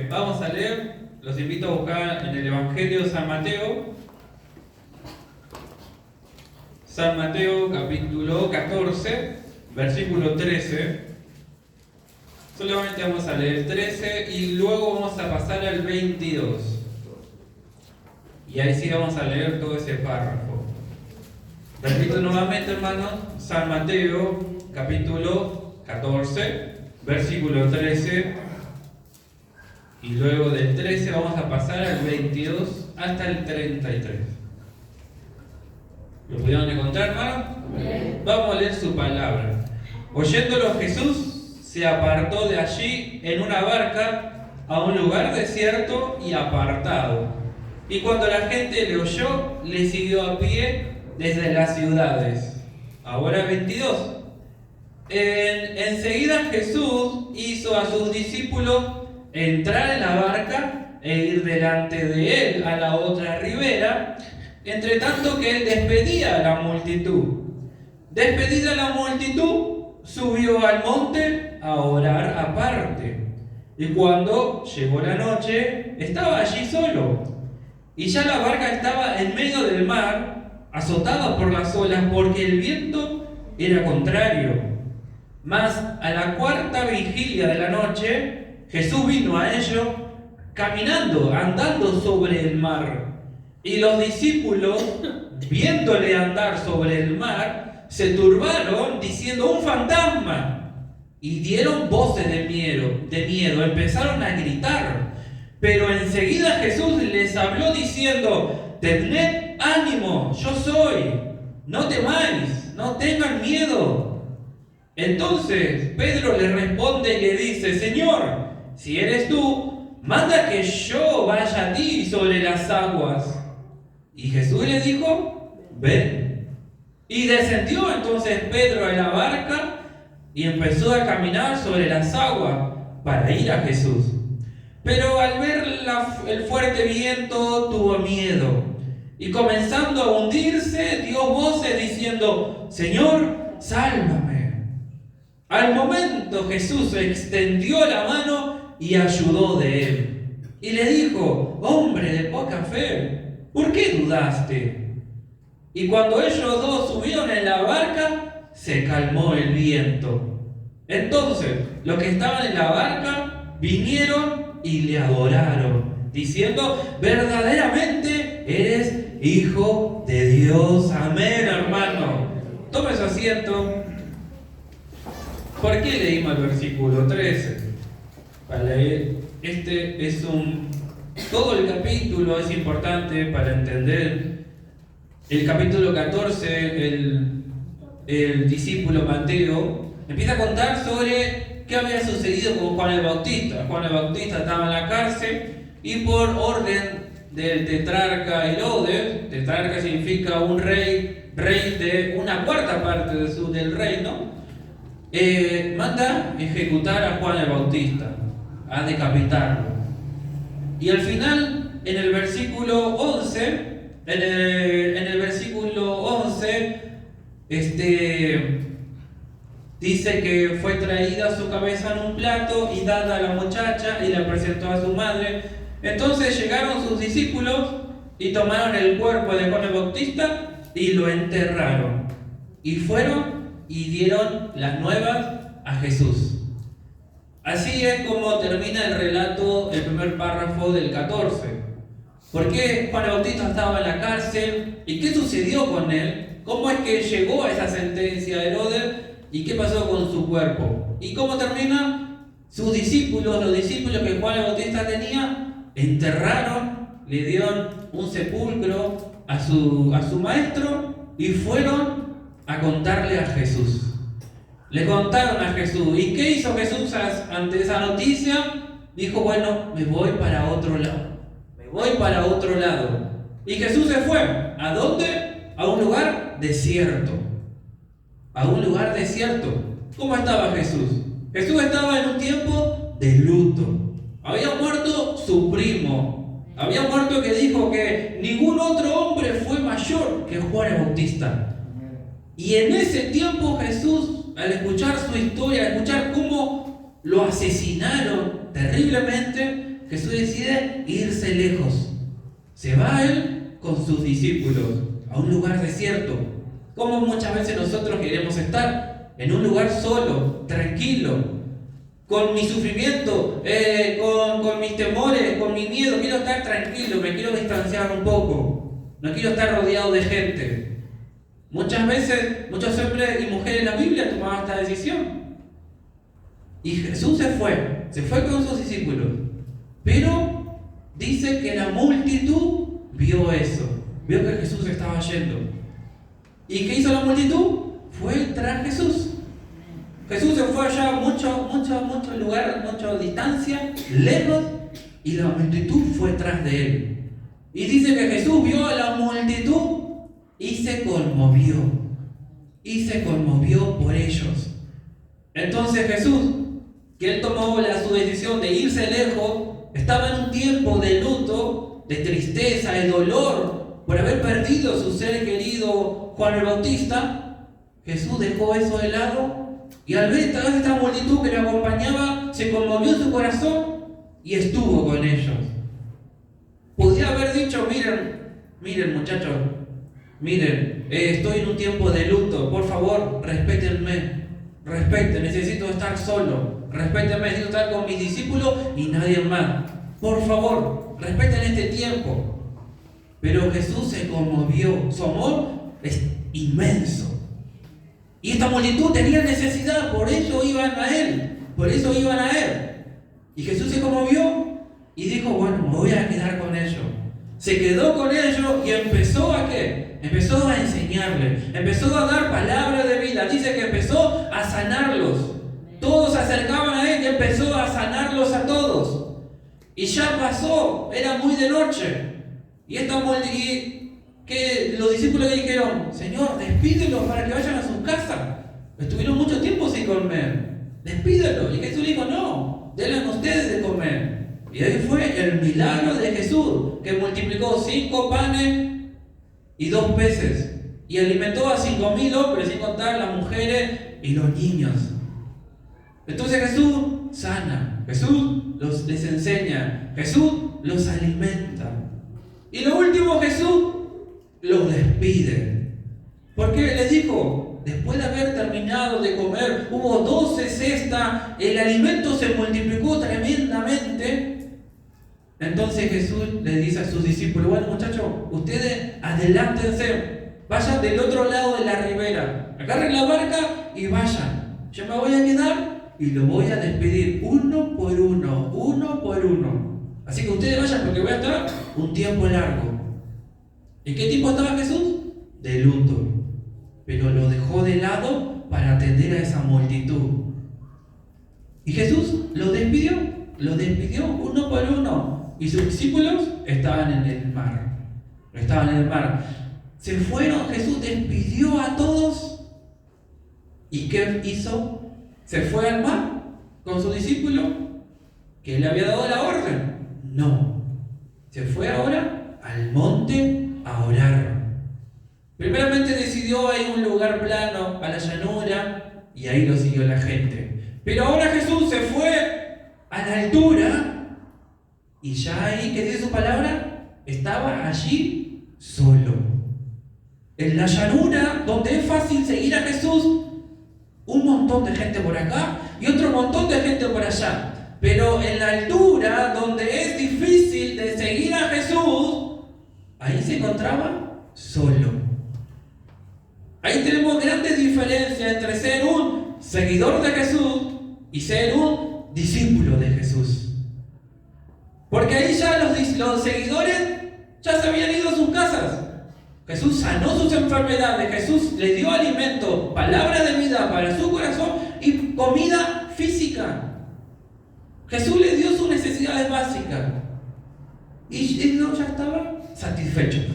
Vamos a leer, los invito a buscar en el Evangelio de San Mateo. San Mateo capítulo 14, versículo 13. Solamente vamos a leer el 13 y luego vamos a pasar al 22. Y ahí sí vamos a leer todo ese párrafo. Repito nuevamente, hermanos, San Mateo capítulo 14, versículo 13. Y luego del 13 vamos a pasar al 22 hasta el 33. ¿Lo pudieron encontrar, hermano? Vamos a leer su palabra. Oyéndolo Jesús se apartó de allí en una barca a un lugar desierto y apartado. Y cuando la gente le oyó, le siguió a pie desde las ciudades. Ahora 22. Enseguida Jesús hizo a sus discípulos entrar en la barca e ir delante de él a la otra ribera, entre tanto que él despedía a la multitud. Despedida la multitud, subió al monte a orar aparte. Y cuando llegó la noche, estaba allí solo. Y ya la barca estaba en medio del mar, azotada por las olas, porque el viento era contrario. Mas a la cuarta vigilia de la noche, Jesús vino a ellos caminando, andando sobre el mar. Y los discípulos, viéndole andar sobre el mar, se turbaron diciendo: ¡un fantasma! Y dieron voces de miedo, empezaron a gritar. Pero enseguida Jesús les habló diciendo: tened ánimo, yo soy, no temáis, no tengan miedo. Entonces Pedro le responde y le dice: Señor, si eres tú, manda que yo vaya a ti sobre las aguas. Y Jesús le dijo: ven. Y descendió entonces Pedro a la barca y empezó a caminar sobre las aguas para ir a Jesús. Pero al ver el fuerte viento tuvo miedo y comenzando a hundirse dio voces diciendo: Señor, sálvame. Al momento Jesús extendió la mano y ayudó de él. Y le dijo: hombre de poca fe, ¿por qué dudaste? Y cuando ellos dos subieron en la barca, se calmó el viento. Entonces los que estaban en la barca vinieron y le adoraron, diciendo: verdaderamente eres Hijo de Dios. Amén, hermano. Tome su asiento. ¿Por qué leímos el versículo 13? Para leer, todo el capítulo es importante para entender. El capítulo 14, el discípulo Mateo empieza a contar sobre qué había sucedido con Juan el Bautista. Juan el Bautista estaba en la cárcel y por orden del tetrarca Herodes, tetrarca significa un rey de una cuarta parte del reino, manda ejecutar a Juan el Bautista, a decapitarlo. Y al final, en el versículo 11, dice que fue traída su cabeza en un plato y dada a la muchacha y la presentó a su madre. Entonces llegaron sus discípulos y tomaron el cuerpo de Juan el Bautista y lo enterraron. Y fueron y dieron las nuevas a Jesús. Así es como termina el relato, el primer párrafo del 14. ¿Por qué Juan el Bautista estaba en la cárcel? ¿Y qué sucedió con él? ¿Cómo es que llegó a esa sentencia de Herodes? ¿Y qué pasó con su cuerpo? ¿Y cómo termina? Sus discípulos, los discípulos que Juan el Bautista tenía, enterraron, le dieron un sepulcro a su maestro y fueron a contarle a Jesús. Le contaron a Jesús. ¿Y qué hizo Jesús ante esa noticia? Dijo: bueno, me voy para otro lado. Y Jesús se fue. ¿A dónde? A un lugar desierto. ¿Cómo estaba Jesús? Jesús estaba en un tiempo de luto. Había muerto su primo. Había muerto, que dijo que ningún otro hombre fue mayor que Juan el Bautista. Y en ese tiempo Jesús, al escuchar su historia, al escuchar cómo lo asesinaron, terriblemente, Jesús decide irse lejos. Se va él con sus discípulos a un lugar desierto. Como muchas veces nosotros queremos estar en un lugar solo, tranquilo, con mi sufrimiento, con mis temores, con mi miedo. Quiero estar tranquilo, me quiero distanciar un poco. No quiero estar rodeado de gente. Muchas veces, muchos hombres y mujeres en la Biblia tomaban esta decisión. Y Jesús se fue con sus discípulos. Pero dice que la multitud vio eso, vio que Jesús estaba yendo. ¿Y qué hizo la multitud? Fue tras Jesús. Jesús se fue allá mucho lugar, mucha distancia, lejos, y la multitud fue tras de él. Y dice que Jesús vio a la multitud y se conmovió. Y se conmovió por ellos. Entonces Jesús, que él tomó su decisión de irse lejos, estaba en un tiempo de luto, de tristeza, de dolor, por haber perdido a su ser querido Juan el Bautista. Jesús dejó eso de lado y al ver toda esta multitud que le acompañaba, se conmovió en su corazón y estuvo con ellos. Podría haber dicho, miren muchachos, miren, estoy en un tiempo de luto, por favor, respétenme, necesito estar solo, respétenme, necesito estar con mis discípulos y nadie más. Por favor, respeten este tiempo. Pero Jesús se conmovió, su amor es inmenso. Y esta multitud tenía necesidad, por eso iban a Él, Y Jesús se conmovió y dijo, bueno, me voy a quedar con ellos. Se quedó con ellos y empezó a ¿qué? Empezó a enseñarles, empezó a dar palabras de vida. Dice que empezó a sanarlos. Todos se acercaban a Él y empezó a sanarlos a todos. Y ya pasó, era muy de noche. Y que los discípulos le dijeron, Señor, despídelos para que vayan a sus casas. Estuvieron mucho tiempo sin comer. Despídelos. Y Jesús dijo, no, denles ustedes de comer. Y ahí fue el milagro de Jesús, que multiplicó 5 panes y 2 peces. Y alimentó a 5.000 hombres, sin contar las mujeres y los niños. Entonces Jesús sana, Jesús les enseña, Jesús los alimenta. Y lo último, Jesús los despide. Porque les dijo, después de haber terminado de comer, hubo 12 cestas, el alimento se multiplicó tremendamente. Entonces Jesús les dice a sus discípulos, bueno muchachos, ustedes adelántense, vayan del otro lado de la ribera, agarren la barca y vayan. Yo me voy a quedar y lo voy a despedir uno por uno. Así que ustedes vayan porque voy a estar un tiempo largo. ¿En qué tiempo estaba Jesús? De luto. Pero lo dejó de lado para atender a esa multitud. Y Jesús los despidió uno por uno. Y sus discípulos estaban en el mar. Se fueron, Jesús despidió a todos. ¿Y qué hizo? ¿Se fue al mar con su discípulo? ¿Que le había dado la orden? No. Se fue ahora al monte a orar. Primeramente decidió ir a un lugar plano, a la llanura, y ahí lo siguió la gente. Pero ahora Jesús se fue a la altura. Y ya ahí, ¿qué dice su palabra? Estaba allí solo. En la llanura, donde es fácil seguir a Jesús, un montón de gente por acá y otro montón de gente por allá. Pero en la altura, donde es difícil de seguir a Jesús, ahí se encontraba solo. Ahí tenemos grandes diferencias entre ser un seguidor de Jesús y ser un discípulo de Jesús. Porque ahí ya los seguidores ya se habían ido a sus casas. Jesús sanó sus enfermedades, Jesús les dio alimento, palabra de vida para su corazón y comida física. Jesús les dio sus necesidades básicas. Y ellos ya estaban satisfechos.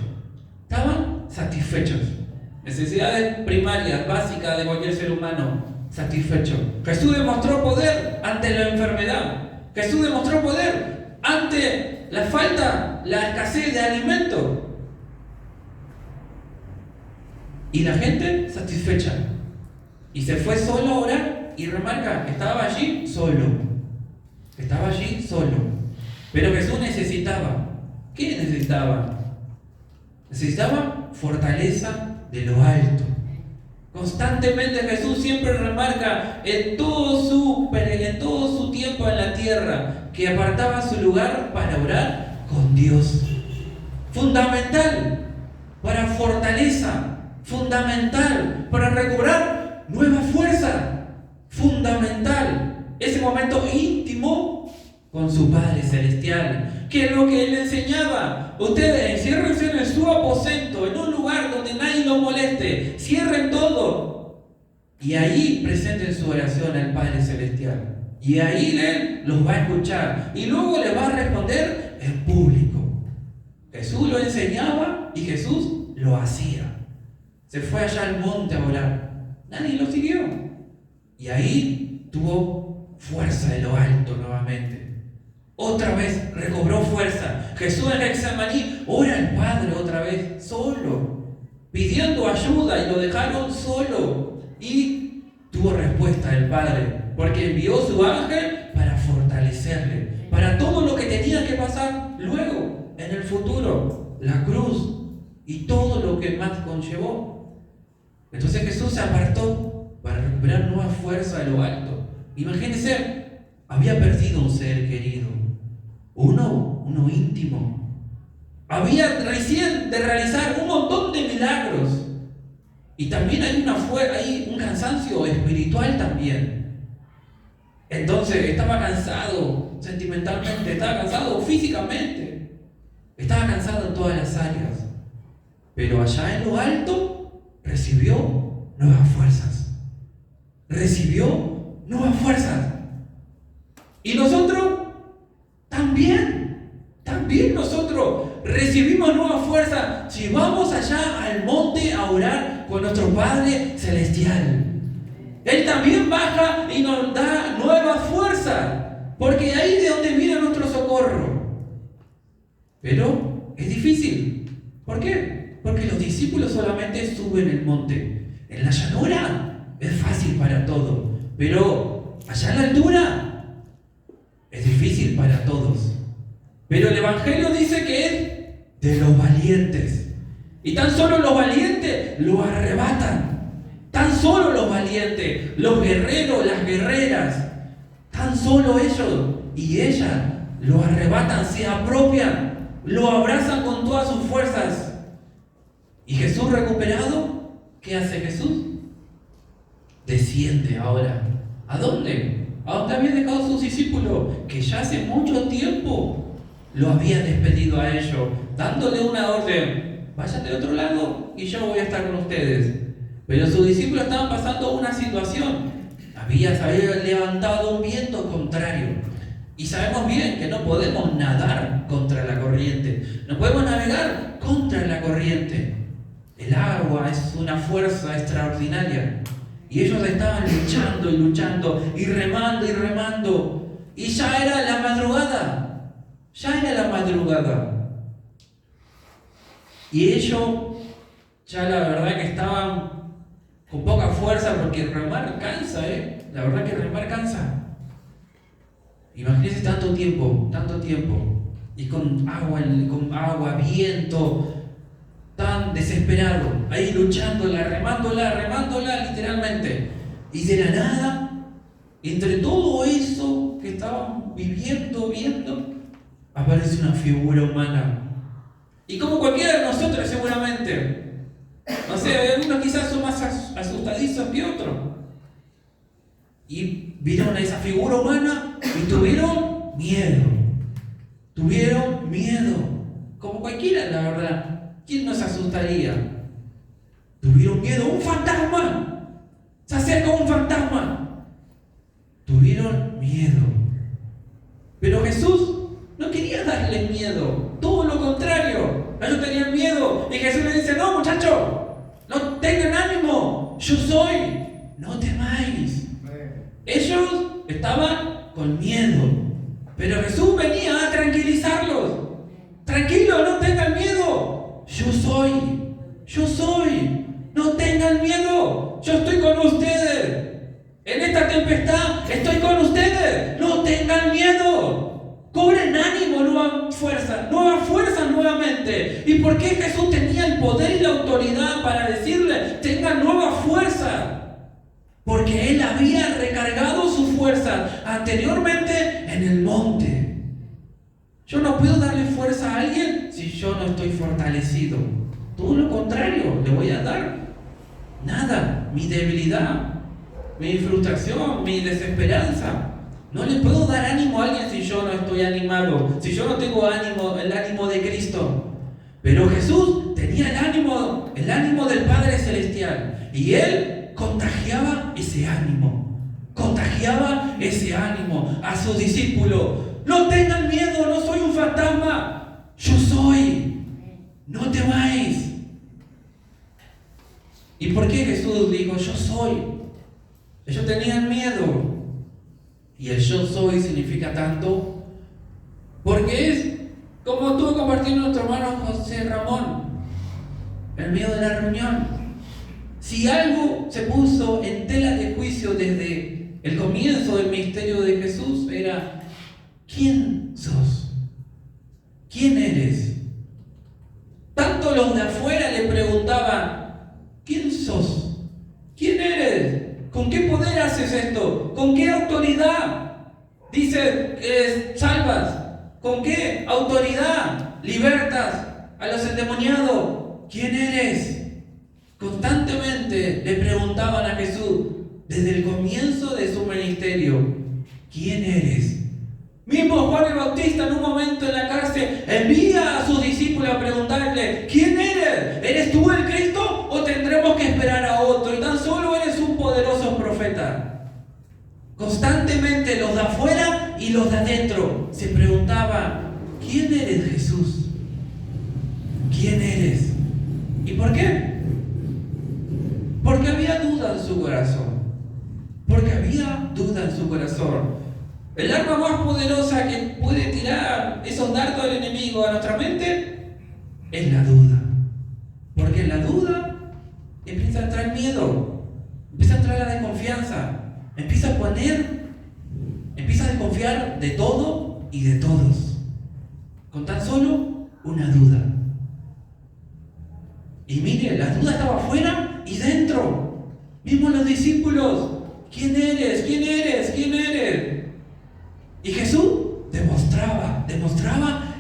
Necesidades primarias, básicas de cualquier ser humano, satisfechos. Jesús demostró poder ante la enfermedad. Jesús demostró poder ante la falta, la escasez de alimento. Y la gente satisfecha. Y se fue solo a orar y remarca, estaba allí solo. Estaba allí solo. Pero Jesús necesitaba. ¿Qué necesitaba? Necesitaba fortaleza de lo alto. Constantemente Jesús siempre remarca en todo su tiempo en la tierra que apartaba su lugar para orar con Dios. Fundamental para fortaleza, fundamental para recobrar nueva fuerza, fundamental ese momento íntimo con su Padre Celestial, que es lo que Él le enseñaba. Ustedes enciérrense en su aposento, en un lugar donde nadie los moleste, cierren todo y ahí presenten su oración al Padre Celestial. Y ahí Él los va a escuchar y luego les va a responder en público. Jesús lo enseñaba y Jesús lo hacía. Se fue allá al monte a orar. Nadie lo siguió. Y ahí tuvo fuerza de lo alto nuevamente. Otra vez recobró fuerza. Jesús en Getsemaní ora al Padre otra vez, solo, pidiendo ayuda, y lo dejaron solo. Y tuvo respuesta del Padre, porque envió su ángel para fortalecerle, para todo lo que tenía que pasar luego, en el futuro, la cruz y todo lo que más conllevó. Entonces Jesús se apartó para recuperar nueva fuerza de lo alto. Imagínense, había perdido un ser querido, uno íntimo. Había recién de realizar un montón de milagros. Y también hay un cansancio espiritual también. Entonces estaba cansado sentimentalmente, estaba cansado físicamente, estaba cansado en todas las áreas. Pero allá en lo alto recibió nuevas fuerzas. Recibió nuevas fuerzas. Y nosotros también nosotros recibimos nuevas fuerzas si vamos allá al monte a orar con nuestro Padre Celestial. Él también baja y nos da nueva fuerza, porque ahí de donde viene nuestro socorro. Pero es difícil. ¿Por qué? Porque los discípulos solamente suben el monte. En la llanura es fácil para todos, pero allá en la altura es difícil para todos. Pero el Evangelio dice que es de los valientes. Y tan solo los valientes lo arrebatan. Tan solo los valientes, los guerreros, las guerreras, tan solo ellos y ellas lo arrebatan, se apropian, lo abrazan con todas sus fuerzas. ¿Y Jesús recuperado? ¿Qué hace Jesús? Desciende ahora. ¿A dónde? A donde había dejado sus discípulos, que ya hace mucho tiempo lo había despedido a ellos, dándole una orden: vayan del otro lado y yo voy a estar con ustedes. Pero sus discípulos estaban pasando una situación. Se había levantado un viento contrario. Y sabemos bien que no podemos nadar contra la corriente. No podemos navegar contra la corriente. El agua es una fuerza extraordinaria. Y ellos estaban luchando y luchando y remando y remando. Y ya era la madrugada. Y ellos ya la verdad que estaban con poca fuerza, porque remar cansa, la verdad que remar cansa. Imagínense tanto tiempo, y con agua, viento, tan desesperado, ahí luchándola, remándola literalmente. Y de la nada, entre todo eso que estaban viendo, aparece una figura humana. Y como cualquiera de nosotros seguramente, no sé, algunos quizás son más asustadizos que otros. Y vieron a esa figura humana y tuvieron miedo. Como cualquiera, la verdad. ¿Quién nos asustaría? Tuvieron miedo. ¡Un fantasma! Se acerca un fantasma. Tuvieron miedo. Pero Jesús no quería darle miedo. Todo lo contrario. Ellos tenían miedo. Y Jesús les dice: no, muchachos, no tengan ánimo. Yo soy. No temáis. Ellos estaban con miedo. Pero Jesús venía a tranquilizarlos. Tranquilos, no tengan miedo. Yo soy. No tengan miedo. Yo estoy con ustedes. En esta tempestad estoy con ustedes. No tengan miedo. fuerza nuevamente. ¿Y por qué Jesús tenía el poder y la autoridad para decirle, tenga nueva fuerza? Porque Él había recargado su fuerza anteriormente en el monte. Yo no puedo darle fuerza a alguien si yo no estoy fortalecido. Todo lo contrario, le voy a dar nada, mi debilidad, mi frustración, mi desesperanza. No le puedo dar ánimo a alguien si yo no estoy animado, si yo no tengo ánimo, el ánimo de Cristo. Pero Jesús tenía el ánimo del Padre Celestial, y Él contagiaba ese ánimo a sus discípulos. No tengan miedo, no soy un fantasma, yo soy, no temáis. ¿Y por qué Jesús dijo yo soy? Ellos tenían miedo. Y el yo soy significa tanto, porque es como estuvo compartiendo nuestro hermano José Ramón en medio de la reunión. Si algo se puso en tela de juicio desde el comienzo del ministerio de Jesús, era ¿quién sos? ¿Quién eres? Tanto los de afuera le preguntaban, ¿quién sos? ¿Quién eres? ¿Con qué poder haces esto? ¿Con qué autoridad? Dice que salvas. ¿Con qué autoridad libertas a los endemoniados? ¿Quién eres? Constantemente le preguntaban a Jesús desde el comienzo de su ministerio, ¿quién eres? Mismo Juan el Bautista en un momento en la cárcel envía a sus discípulos a preguntarle, ¿quién eres? ¿Eres tú el Cristo o tendremos que esperar a otro? Y tan solo eres un poderoso profeta. Constantemente los de afuera y los de adentro se preguntaban, ¿quién eres, Jesús? ¿Quién eres? ¿Y por qué? Porque había duda en su corazón. El arma más poderosa que puede tirar esos dardos del enemigo a nuestra mente es la duda. Porque en la duda empieza a entrar miedo, empieza a entrar la desconfianza, empieza a desconfiar de todo y de todos, con tan solo una duda. Y mire, la duda estaba afuera y dentro. Mismo los discípulos, ¿quién eres? ¿Quién eres? ¿Quién eres? Y Jesús demostraba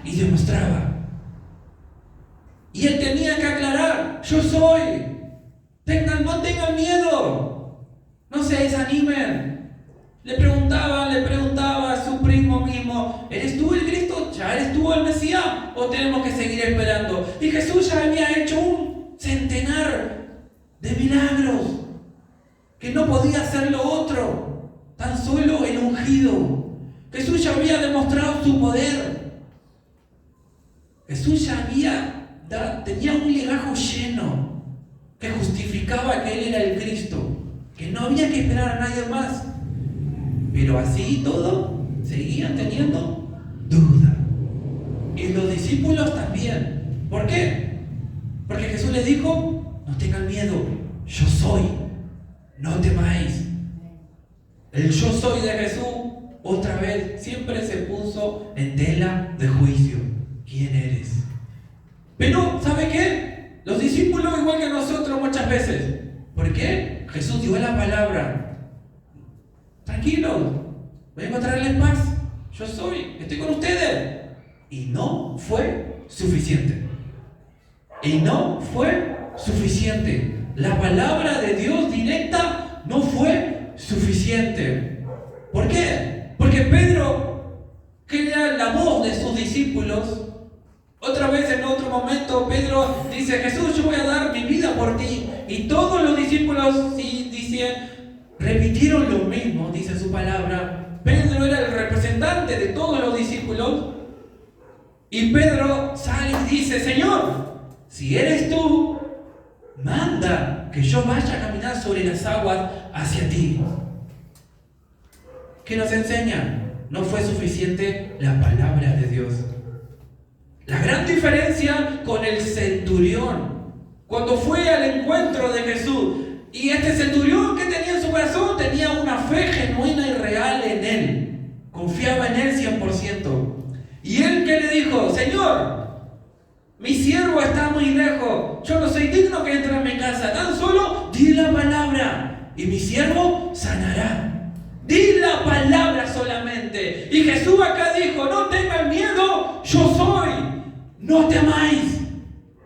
y demostraba. Y Él tenía que aclarar, yo soy. No tengan miedo. No se desanimen. Le preguntaba a su primo mismo, ¿eres tú el Cristo? ¿Ya eres tú el Mesías? ¿O tenemos que seguir esperando? Y Jesús ya había hecho un centenar de milagros, que no podía hacerlo otro, tan solo el ungido. Jesús ya había demostrado su poder. Jesús ya tenía un legajo lleno que justificaba que Él era el Cristo, que no había que esperar a nadie más. Pero así todo, seguían teniendo duda. Y los discípulos también. ¿Por qué? Porque Jesús les dijo, no tengan miedo, yo soy, no temáis. El yo soy de Jesús, otra vez, siempre se puso en tela de juicio. ¿Quién eres? Pero, ¿sabe qué? Los discípulos, igual que nosotros muchas veces. ¿Por qué? Jesús dio la palabra. Tranquilos, voy a encontrarles paz. Yo estoy con ustedes. Y no fue suficiente. La palabra de Dios directa no fue suficiente. ¿Por qué? Porque Pedro, que era la voz de sus discípulos, otra vez en otro momento Pedro dice, Jesús, yo voy a dar mi vida por ti. Y todos los discípulos repitieron lo mismo, dice su palabra. Pedro era el representante de todos los discípulos. Y Pedro sale y dice, Señor, si eres tú, manda que yo vaya a caminar sobre las aguas hacia ti. ¿Qué nos enseña? No fue suficiente la palabra de Dios. La gran diferencia con el centurión, cuando fue al encuentro de Jesús, y este centurión que tenía en su corazón tenía una fe genuina y real en Él, confiaba en Él 100%. ¿Y él qué le dijo? Señor, mi siervo está muy lejos, yo no soy digno que entre en mi casa, tan solo di la palabra y mi siervo sanará. Di la palabra solamente. Y Jesús acá dijo, no tengan miedo, yo soy, no temáis.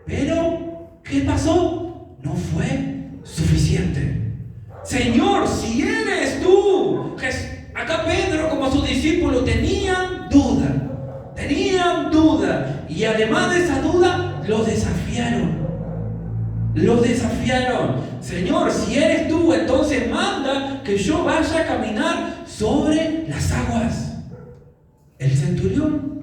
Pero, ¿qué pasó? No fue suficiente. Señor, si eres tú. Acá Pedro como su discípulo tenían duda. Y además de esa duda, lo desafiaron. Señor, si eres tú, entonces manda que yo vaya a caminar sobre las aguas. El centurión,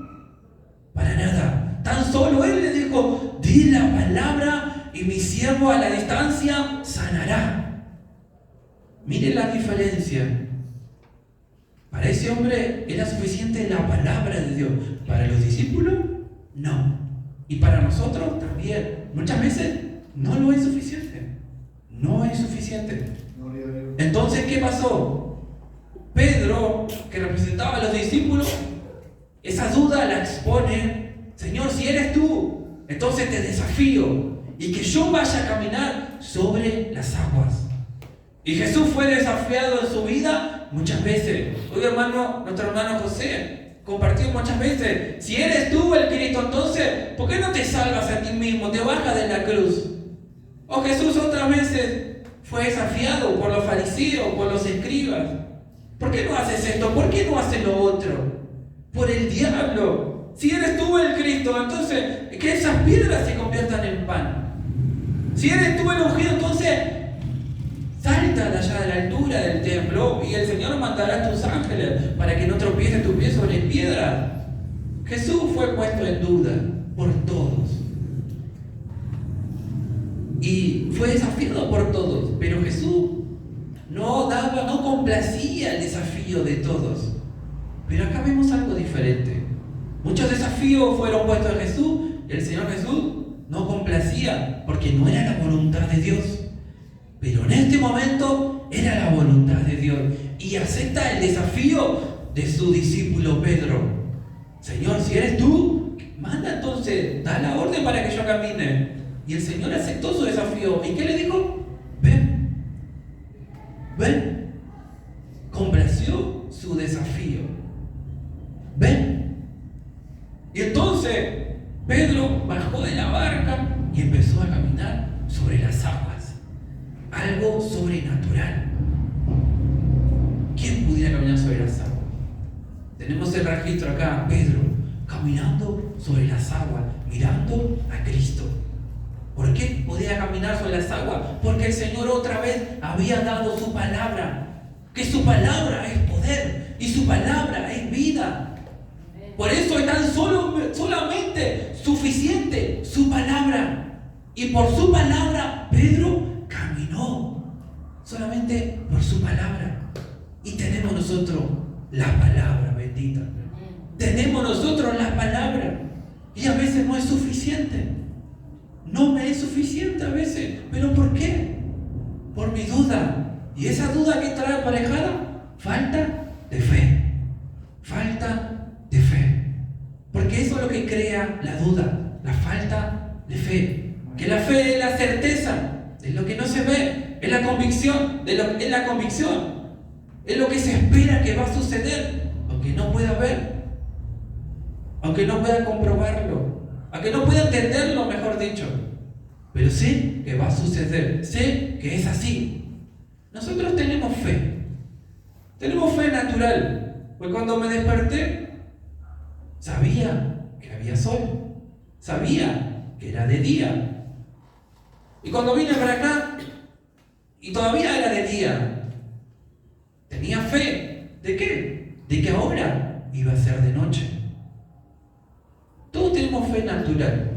para nada. Tan solo él le dijo, di la palabra y mi siervo a la distancia sanará. Miren la diferencia. Para ese hombre era suficiente la palabra de Dios. Para los discípulos, no. Y para nosotros también. Muchas veces no lo es suficiente. No es suficiente. Entonces, ¿qué pasó? Pedro, que representaba a los discípulos, esa duda la expone. Señor, si eres tú, entonces te desafío y que yo vaya a caminar sobre las aguas. Y Jesús fue desafiado en su vida muchas veces. Hoy, nuestro hermano José compartió muchas veces. Si eres tú el Cristo, entonces, ¿por qué no te salvas a ti mismo? Te bajas de la cruz. O Jesús otras veces fue desafiado por los fariseos, por los escribas. ¿Por qué no haces esto? ¿Por qué no haces lo otro? Por el diablo. Si eres tú el Cristo, entonces que esas piedras se conviertan en pan. Si eres tú el ungido, entonces salta de allá de la altura del templo y el Señor mandará a tus ángeles para que no tropiece tu pie sobre piedra. Jesús fue puesto en duda por todos. Y fue desafiado por todos. Pero Jesús no complacía el desafío de todos. Pero acá vemos algo diferente. Muchos desafíos fueron puestos a Jesús y el Señor Jesús no complacía porque no era la voluntad de Dios. Pero en este momento era la voluntad de Dios y acepta el desafío de su discípulo Pedro. Señor, si eres tú, manda entonces, da la orden para que yo camine. Y el Señor aceptó su desafío. ¿Y qué le dijo? Ven. Complació su desafío. Ven. Y entonces Pedro bajó de la barca y empezó a caminar sobre las aguas. Algo sobrenatural. ¿Quién pudiera caminar sobre las aguas? Tenemos el registro acá, Pedro, caminando sobre las aguas, mirando a Cristo. ¿Por qué podía caminar sobre las aguas? Porque el Señor otra vez había dado su palabra. Que su palabra es poder y su palabra es vida. Por eso es tan solamente suficiente su palabra. Y por su palabra Pedro caminó. Solamente por su palabra. Y tenemos nosotros la palabra bendita. Tenemos nosotros la palabra. Y a veces no es suficiente. No me es suficiente a veces. ¿Pero por qué? Por mi duda. Y esa duda que trae aparejada, falta de fe. Falta de fe. Porque eso es lo que crea la duda, la falta de fe. Que la fe es la certeza de lo que no se ve, es la convicción, es la convicción. Es lo que se espera que va a suceder, aunque no pueda ver, aunque no pueda comprobarlo, aunque no pueda entenderlo, mejor dicho. Pero sé que va a suceder, sé que es así. Nosotros tenemos fe natural. Pues cuando me desperté, sabía que había sol, sabía que era de día. Y cuando vine para acá, y todavía era de día, tenía fe. ¿De qué? De que ahora iba a ser de noche. Todos tenemos fe natural.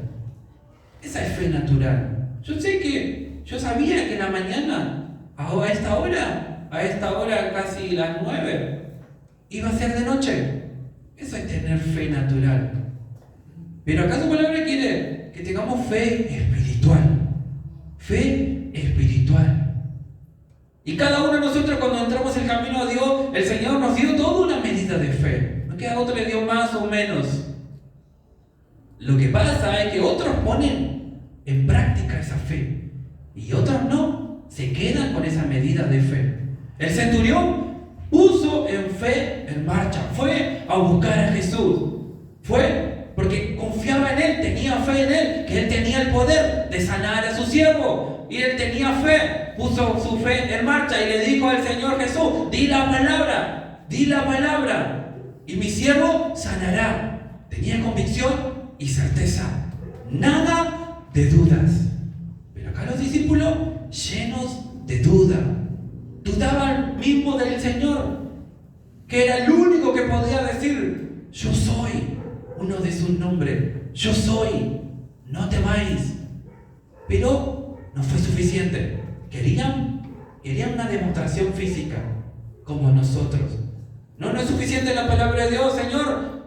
Esa es fe natural. Yo sabía que en la mañana, a esta hora casi las 9, iba a ser de noche. Eso es tener fe natural. Pero acá su palabra quiere que tengamos fe espiritual. Fe espiritual. Y cada uno de nosotros cuando entramos en el camino a Dios, el Señor nos dio toda una medida de fe. No es que a otro le dio más o menos. pasa es que otros ponen en práctica esa fe y otros no, se quedan con esa medida de fe. El centurión puso en fe en marcha, fue a buscar a Jesús, fue porque confiaba en Él, tenía fe en Él, que Él tenía el poder de sanar a su siervo, y Él tenía fe, puso su fe en marcha y le dijo al Señor Jesús: di la palabra, y mi siervo sanará. Tenía convicción y certeza, nada de dudas. Pero acá los discípulos llenos de duda, dudaban mismo del Señor, que era el único que podía decir: yo soy, uno de sus nombres, yo soy, no temáis. Pero no fue suficiente. Querían una demostración física, como nosotros. No es suficiente la palabra de Dios. Señor,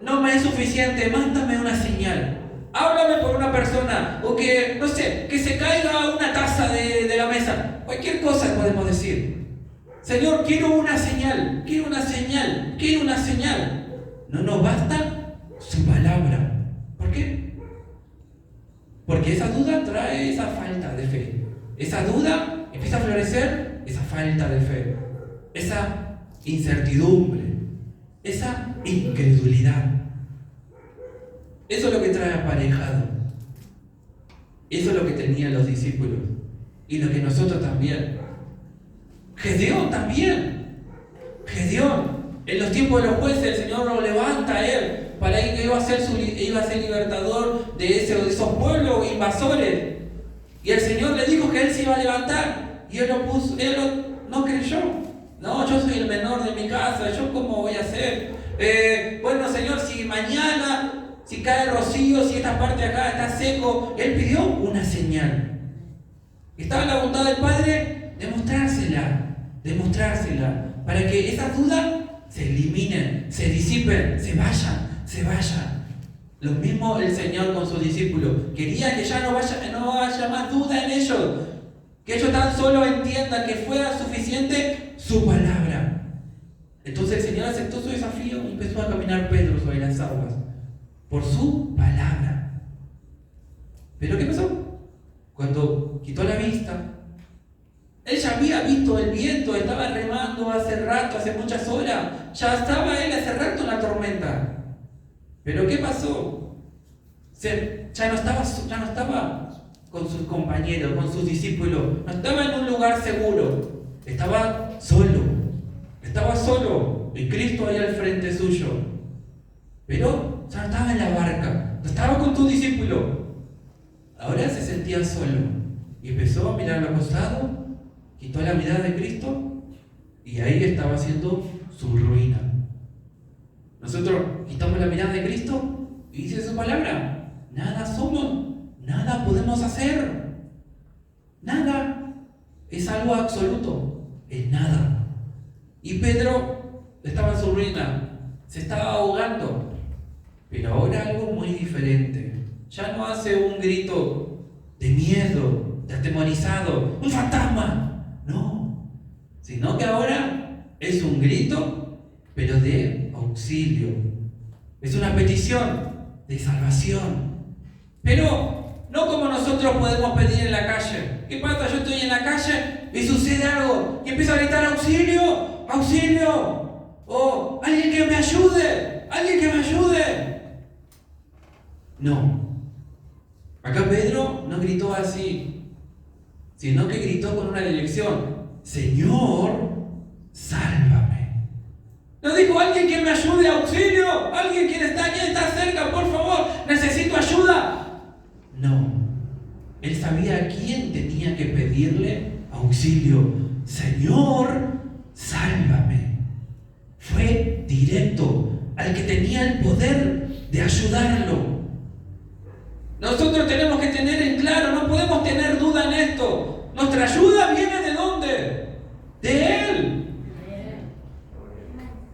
no me es suficiente, mándame una señal. Háblame por una persona, o que, no sé, que se caiga una taza de la mesa. Cualquier cosa podemos decir. Señor, quiero una señal. No nos basta su palabra. ¿Por qué? Porque esa duda trae esa falta de fe. Esa duda empieza a florecer, esa falta de fe, esa incertidumbre, esa incredulidad. Eso es lo que trae aparejado. Eso es lo que tenían los discípulos y lo que nosotros también. Gedeón también. En los tiempos de los jueces, el Señor lo levanta a él para que iba a ser libertador de esos pueblos invasores. Y el Señor le dijo que él se iba a levantar. Y él no creyó. No, yo soy el menor de mi casa, ¿yo cómo voy a hacer? Bueno, Señor, si mañana, si cae rocío, si esta parte de acá está seco. Él pidió una señal. Estaba en la voluntad del Padre demostrársela, para que esas dudas se eliminen, se disipen, se vayan. Lo mismo el Señor con sus discípulos. Quería que ya no haya más duda en ellos, que ellos tan solo entiendan que fuera suficiente su palabra. Entonces el Señor aceptó su desafío y empezó a caminar Pedro sobre las aguas por su palabra. ¿Pero qué pasó? Cuando quitó la vista, él ya había visto el viento, estaba remando hace rato, hace muchas horas. Ya estaba él hace rato en la tormenta. ¿Pero qué pasó? Ya no estaba con sus compañeros, con sus discípulos. No estaba en un lugar seguro. Estaba solo. Y Cristo ahí al frente suyo. Pero ya no estaba en la barca. No estaba con tus discípulos. Ahora se sentía solo. Y empezó a mirar al costado. Quitó la mirada de Cristo y ahí estaba haciendo su ruina. Nosotros quitamos la mirada de Cristo y dice su palabra: nada somos, nada podemos hacer, nada, es algo absoluto, es nada. Y Pedro estaba en su ruina, se estaba ahogando, pero ahora algo muy diferente. Ya no hace un grito de miedo, de atemorizado, ¡un fantasma! No, sino que ahora es un grito, pero de auxilio. Es una petición de salvación. Pero no como nosotros podemos pedir en la calle. ¿Qué pasa? Yo estoy en la calle y sucede algo y empiezo a gritar: ¡auxilio! ¡Auxilio! ¡Oh, alguien que me ayude! ¡Alguien que me ayude! No. Acá Pedro no gritó así, sino que gritó con una dirección: Señor, sálvame. No dijo: alguien que me ayude, auxilio, alguien que está cerca, por favor, necesito ayuda. No, él sabía a quién tenía que pedirle auxilio. Señor, sálvame. Fue directo al que tenía el poder de ayudarlo. Nosotros tenemos que tener en claro, no podemos tener duda en esto. Nuestra ayuda viene ¿de dónde? De Él.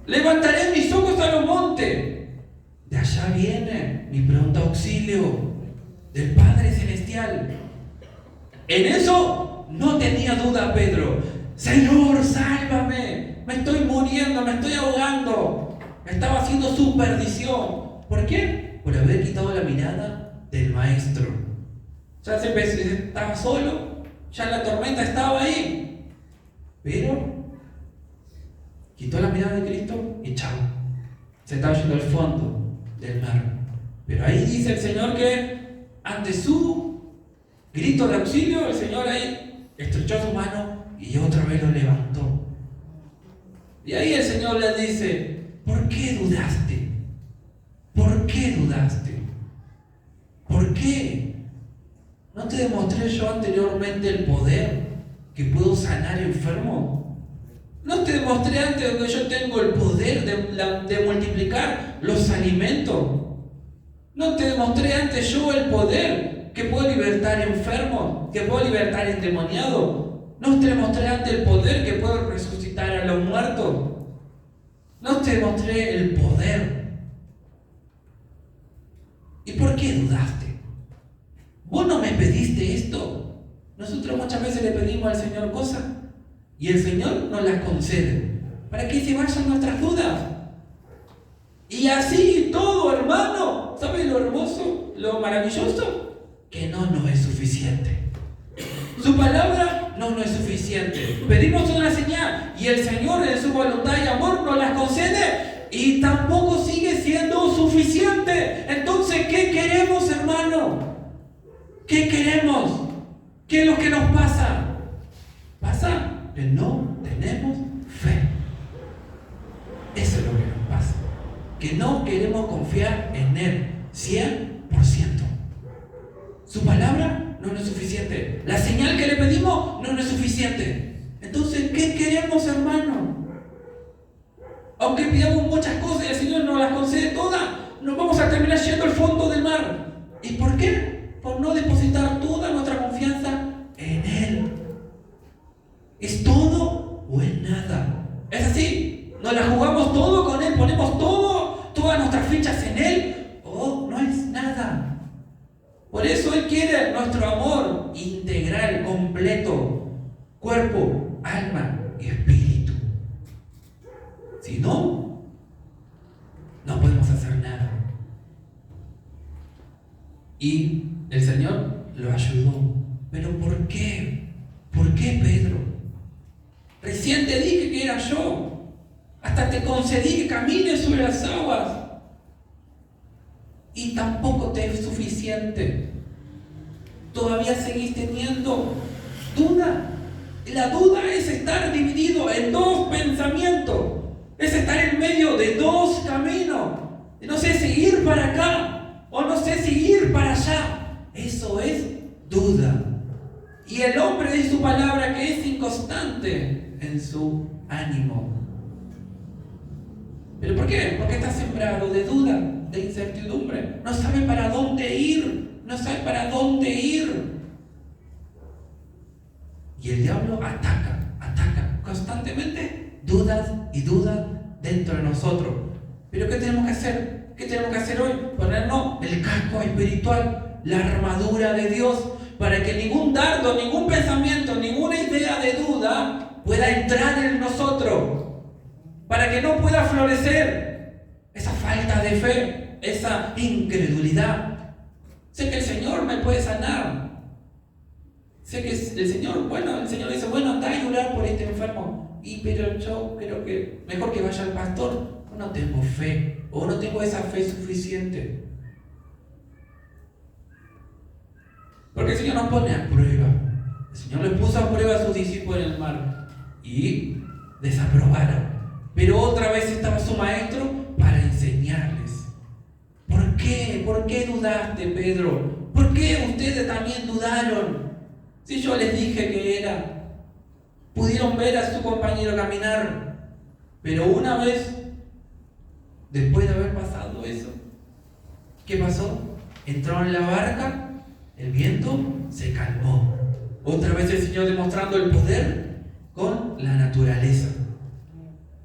Levantaré mis ojos a los montes. De allá viene mi pronto auxilio, del Padre Celestial. En eso no tenía duda Pedro. Señor, sálvame. Me estoy muriendo, me estoy ahogando. Estaba haciendo su perdición. ¿Por qué? Por haber quitado la mirada del maestro. Ya estaba solo, ya la tormenta estaba ahí, pero quitó la mirada de Cristo y chao, se estaba yendo al fondo del mar. Pero ahí dice el Señor que ante su grito de auxilio, el Señor ahí estrechó su mano y otra vez lo levantó. Y ahí el Señor le dice: ¿por qué dudaste? ¿Por qué dudaste? ¿Por qué? ¿No te demostré yo anteriormente el poder que puedo sanar enfermos? ¿No te demostré antes que yo tengo el poder de multiplicar los alimentos? ¿No te demostré antes yo el poder que puedo libertar enfermos, que puedo libertar endemoniados? ¿No te demostré antes el poder que puedo resucitar a los muertos? ¿No te demostré el poder? ¿Y por qué dudaste? ¿Vos no me pediste esto? Nosotros muchas veces le pedimos al Señor cosas y el Señor nos las concede para que se vayan nuestras dudas. Y así todo, hermano. ¿Sabes lo hermoso, lo maravilloso? Que no es suficiente. Su palabra no es suficiente. Pedimos una señal y el Señor en su voluntad y amor nos las concede y tampoco sigue siendo suficiente. Entonces, ¿qué queremos, hermano? ¿Qué queremos? ¿Qué es lo que nos pasa? Pasa que no tenemos fe. Eso es lo que nos pasa. Que no queremos confiar en Él 100%. Su palabra no es suficiente. La señal que le pedimos no es suficiente. Entonces, ¿qué queremos, hermano? Aunque pidamos muchas cosas y el Señor nos las concede todas, nos vamos a terminar yendo al fondo del mar. ¿Y por qué? Por no depositar toda nuestra confianza en Él. ¿Es todo o es nada? ¿Es así? ¿Nos la jugamos todo con Él? ¿Ponemos todas nuestras fichas en Él? ¿O no es nada? Por eso Él quiere nuestro amor integral, completo, cuerpo, alma y espíritu. Si no, no podemos hacer nada. Y el Señor lo ayudó. ¿Pero por qué? ¿Por qué, Pedro? Recién te dije que era yo. Hasta te concedí que camines sobre las aguas. Y tampoco te es suficiente. Todavía seguís teniendo duda. La duda es estar dividido en dos pensamientos. Es estar en medio de dos caminos. No sé si ir para acá o no sé si ir para allá. Eso es duda. Y el hombre dice su palabra que es inconstante en su ánimo. ¿Pero por qué? Porque está sembrado de duda, de incertidumbre. No sabe para dónde ir. No sabe para dónde ir. Y el diablo ataca constantemente dudas y dudas dentro de nosotros. ¿Pero qué tenemos que hacer? ¿Qué tenemos que hacer hoy? Ponernos el casco espiritual, la armadura de Dios, para que ningún dardo, ningún pensamiento, ninguna idea de duda pueda entrar en nosotros, para que no pueda florecer esa falta de fe, esa incredulidad. Sé que el Señor me puede sanar. Sé que el Señor dice, bueno, anda a orar por este enfermo. Pero yo creo que mejor que vaya al pastor. No tengo fe, o no tengo esa fe suficiente. Porque el Señor nos pone a prueba. El Señor les puso a prueba a sus discípulos en el mar y desaprobaron. Pero otra vez estaba su maestro para enseñarles. ¿Por qué? ¿Por qué dudaste, Pedro? ¿Por qué ustedes también dudaron? Si yo les dije que era, pudieron ver a su compañero caminar, pero una vez, después de haber pasado eso, ¿qué pasó? Entraron en la barca, el viento se calmó. Otra vez el Señor demostrando el poder con la naturaleza.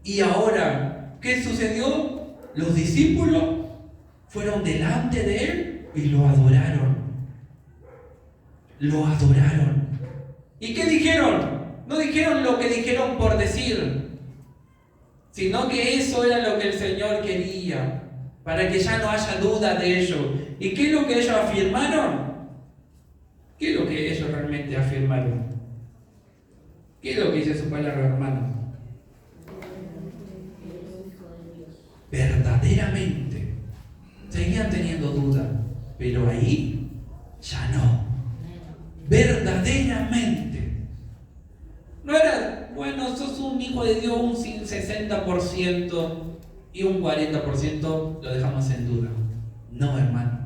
Y ahora, ¿qué sucedió? Los discípulos fueron delante de Él y lo adoraron. Lo adoraron. ¿Y qué dijeron? No dijeron lo que dijeron por decir, sino que eso era lo que el Señor quería, para que ya no haya duda de ello. ¿Y qué es lo que ellos afirmaron? ¿Qué es lo que ellos realmente afirmaron? ¿Qué es lo que dice su palabra, hermano? Verdaderamente. Seguían teniendo dudas, pero ahí ya no. Verdaderamente. No era, bueno, sos un hijo de Dios, un 60% y un 40% lo dejamos en duda. No, hermano.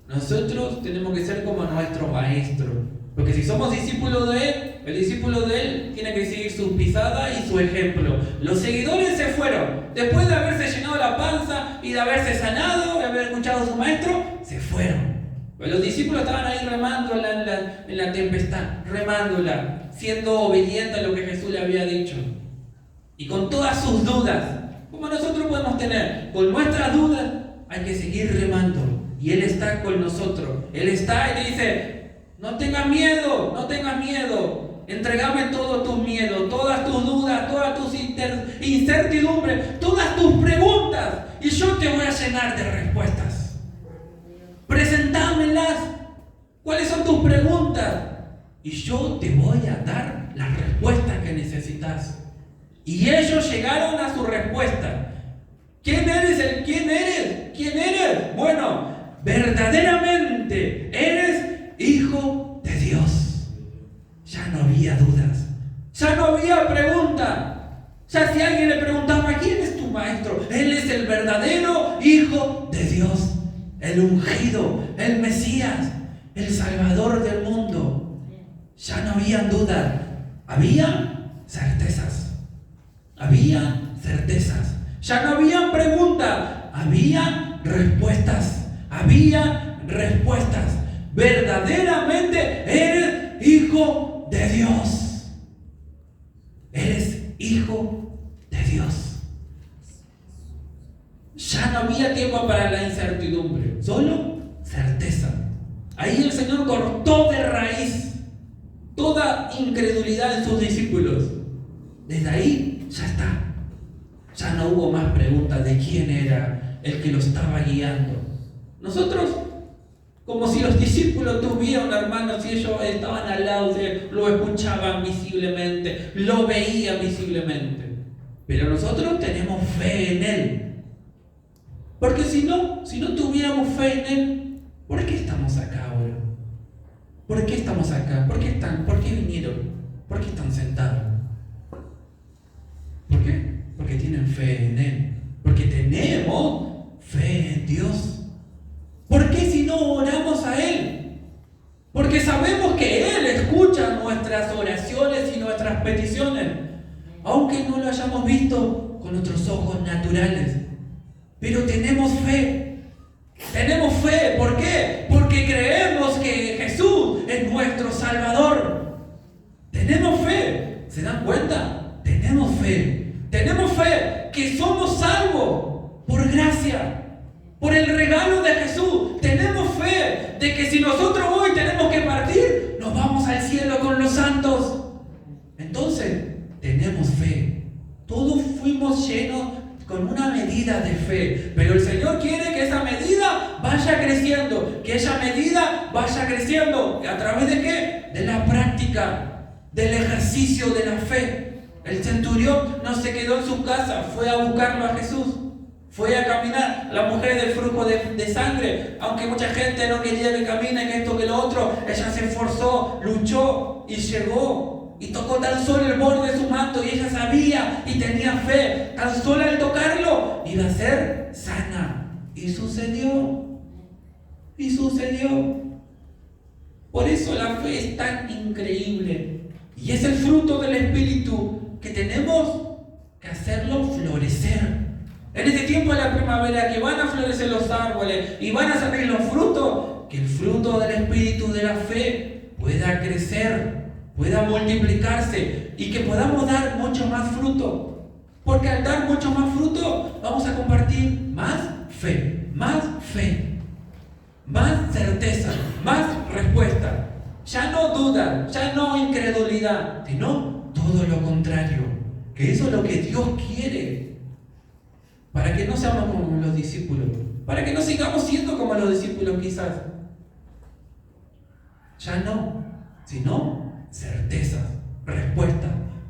Nosotros tenemos que ser como nuestro maestro. Porque si somos discípulos de Él, el discípulo de Él tiene que seguir sus pisadas y su ejemplo. Los seguidores se fueron. Después de haberse llenado la panza y de haberse sanado, de haber escuchado a su maestro, se fueron. Pero los discípulos estaban ahí remándola en la tempestad, remándola, siendo obedientes a lo que Jesús le había dicho. Y con todas sus dudas, como nosotros podemos tener, con nuestras dudas, hay que seguir remando. Y Él está con nosotros. Él está y te dice: no tengas miedo, no tengas miedo. Entregame todos tus miedos, todas tus dudas, todas tus incertidumbres, todas tus preguntas. Y yo te voy a llenar de respuestas. Presentámelas. ¿Cuáles son tus preguntas? Y yo te voy a dar las respuestas que necesitas. Y ellos llegaron a su respuesta. ¿Quién eres? ¿Quién eres? ¿Quién eres? Bueno, verdaderamente eres Hijo de Dios. Ya no había dudas, ya no había pregunta. Ya si alguien le preguntaba: ¿quién es tu maestro? Él es el verdadero Hijo de Dios, el ungido, el Mesías, el Salvador del mundo. Ya no había dudas, había certezas. Había certezas. Ya no había preguntas, había respuestas. Había respuestas. Verdaderamente eres Hijo de Dios. Eres Hijo de Dios. Ya no había tiempo para la incertidumbre, solo certeza. Ahí el Señor cortó de raíz toda incredulidad en sus discípulos. Desde ahí ya está. Ya no hubo más preguntas de quién era el que lo estaba guiando. Nosotros, como si los discípulos tuvieran, hermanos, si ellos estaban al lado de Él, lo escuchaban visiblemente, lo veían visiblemente. Pero nosotros tenemos fe en Él. Porque si no tuviéramos fe en Él, ¿por qué estamos acá ahora? ¿Por qué estamos acá? ¿Por qué vinieron? ¿Por qué están sentados? ¿Por qué? Porque tienen fe en Él. Porque tenemos fe en Dios. ¿Por qué si no oramos a Él? Porque sabemos que Él escucha nuestras oraciones y nuestras peticiones, aunque no lo hayamos visto con nuestros ojos naturales. Pero tenemos fe. Tenemos fe. ¿Por qué? Porque creemos que Jesús es nuestro Salvador. Tenemos fe. ¿Se dan cuenta? Tenemos fe. Tenemos fe que somos salvos por gracia. Por el regalo de Jesús. Tenemos fe de que si nosotros hoy tenemos que partir, nos vamos al cielo con los santos. Entonces, tenemos fe. Todos fuimos llenos con una medida de fe. Pero el Señor quiere que esa medida vaya creciendo. Que esa medida vaya creciendo. ¿A través de qué? De la práctica, del ejercicio de la fe. El centurión no se quedó en su casa, fue a buscarlo a Jesús. Fue a caminar. La mujer del flujo de sangre, aunque mucha gente no quería que camine, que esto, que lo otro, ella se esforzó, luchó y llegó. Y tocó tan solo el borde de su manto y ella sabía y tenía fe. Tan solo al tocarlo iba a ser sana. Y sucedió. Y sucedió. Por eso la fe es tan increíble. Y es el fruto del Espíritu que tenemos que hacerlo florecer. En este tiempo de la primavera, que van a florecer los árboles y van a salir los frutos, que el fruto del Espíritu de la fe pueda crecer, pueda multiplicarse y que podamos dar mucho más fruto. Porque al dar mucho más fruto, vamos a compartir más fe, más certeza, más respuesta. Ya no duda, ya no incredulidad, sino todo lo contrario. Que eso es lo que Dios quiere. Para que no seamos como los discípulos, para que no sigamos siendo como los discípulos quizás. Ya no, sino certezas, respuestas.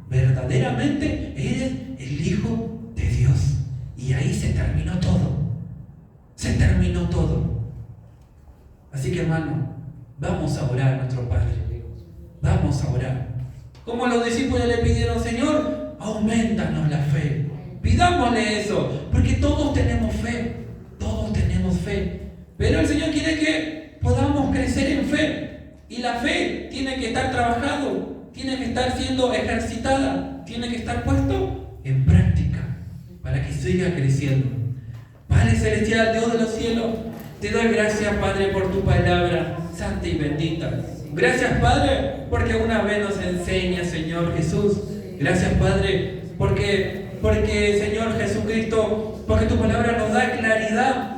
Verdaderamente eres el Hijo de Dios. Y ahí se terminó todo. Se terminó todo. Así que, hermano, vamos a orar a nuestro Padre. Vamos a orar. Como los discípulos le pidieron, Señor, aumentanos la fe. Pidámosle eso, porque todos tenemos fe. Todos tenemos fe. Pero el Señor quiere que podamos crecer en fe. Y la fe tiene que estar trabajado, tiene que estar siendo ejercitada, tiene que estar puesto en práctica para que siga creciendo. Padre Celestial, Dios de los cielos, te doy gracias, Padre, por tu palabra santa y bendita. Gracias, Padre, porque una vez nos enseña, Señor Jesús. Gracias, Padre, porque Señor Jesucristo, porque tu palabra nos da claridad,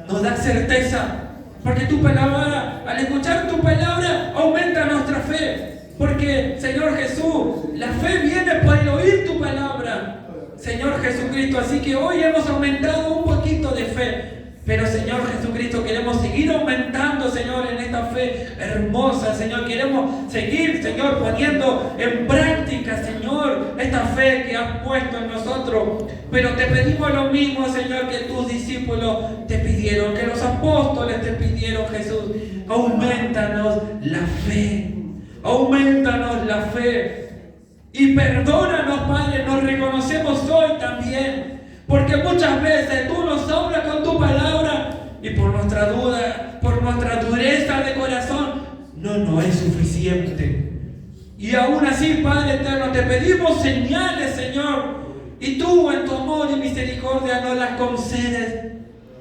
nos da certeza. Porque tu palabra, al escuchar tu palabra, aumenta nuestra fe. Porque, Señor Jesús, la fe viene por el oír tu palabra, Señor Jesucristo. Así que hoy hemos aumentado un poquito de fe. Pero, Señor Jesucristo, queremos seguir aumentando, Señor, en esta fe hermosa, Señor. Queremos seguir, Señor, poniendo en práctica, Señor, esta fe que has puesto en nosotros. Pero te pedimos lo mismo, Señor, que tus discípulos te pidieron, que los apóstoles te pidieron, Jesús. Aumentanos la fe. Aumentanos la fe. Y perdónanos, Padre, nos reconocemos hoy también. Porque muchas veces tú nos hablas con tu palabra y por nuestra duda, por nuestra dureza de corazón, no es suficiente. Y aún así, Padre eterno, te pedimos señales, Señor. Y tú en tu amor y misericordia nos las concedes.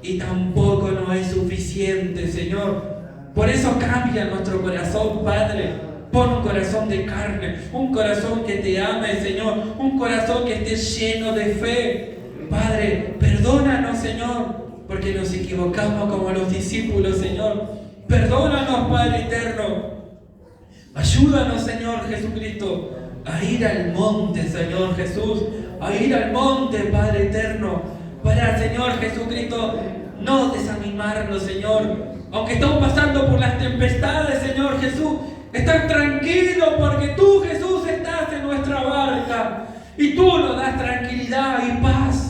Y tampoco no es suficiente, Señor. Por eso cambia nuestro corazón, Padre. Pon un corazón de carne, un corazón que te ame, Señor. Un corazón que esté lleno de fe. Padre, perdónanos, Señor, porque nos equivocamos como los discípulos, Señor. Perdónanos, Padre eterno. Ayúdanos, Señor Jesucristo, a ir al monte, Señor Jesús, a ir al monte, Padre eterno, para, Señor Jesucristo, no desanimarnos, Señor. Aunque estamos pasando por las tempestades, Señor Jesús, estar tranquilos porque tú, Jesús, estás en nuestra barca y tú nos das tranquilidad y paz.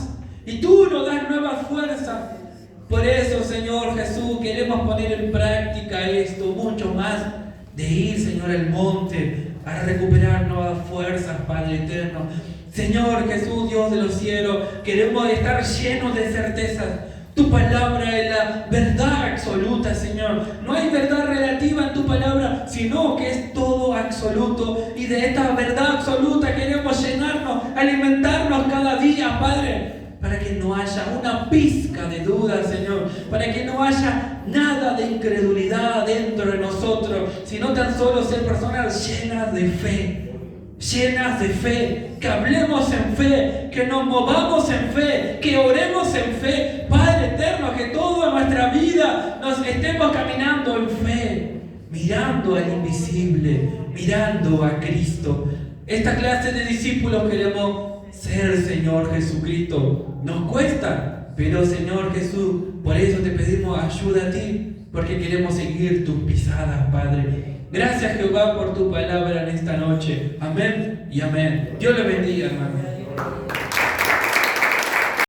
Y tú nos das nuevas fuerzas. Por eso, Señor Jesús, queremos poner en práctica esto, mucho más de ir, Señor, al monte, a recuperar nuevas fuerzas, Padre eterno. Señor Jesús, Dios de los cielos, queremos estar llenos de certezas. Tu palabra es la verdad absoluta, Señor. No hay verdad relativa en tu palabra, sino que es todo absoluto. Y de esta verdad absoluta queremos llenarnos, alimentarnos cada día, Padre. Para que no haya una pizca de duda, Señor. Para que no haya nada de incredulidad dentro de nosotros, sino tan solo ser personas llenas de fe. Llenas de fe. Que hablemos en fe. Que nos movamos en fe. Que oremos en fe. Padre eterno, que toda nuestra vida nos estemos caminando en fe. Mirando al invisible. Mirando a Cristo. Esta clase de discípulos queremos ser, Señor Jesucristo. Nos cuesta, pero Señor Jesús, por eso te pedimos ayuda a ti, porque queremos seguir tus pisadas, Padre. Gracias, Jehová, por tu palabra en esta noche. Amén y amén. Dios le bendiga, hermano.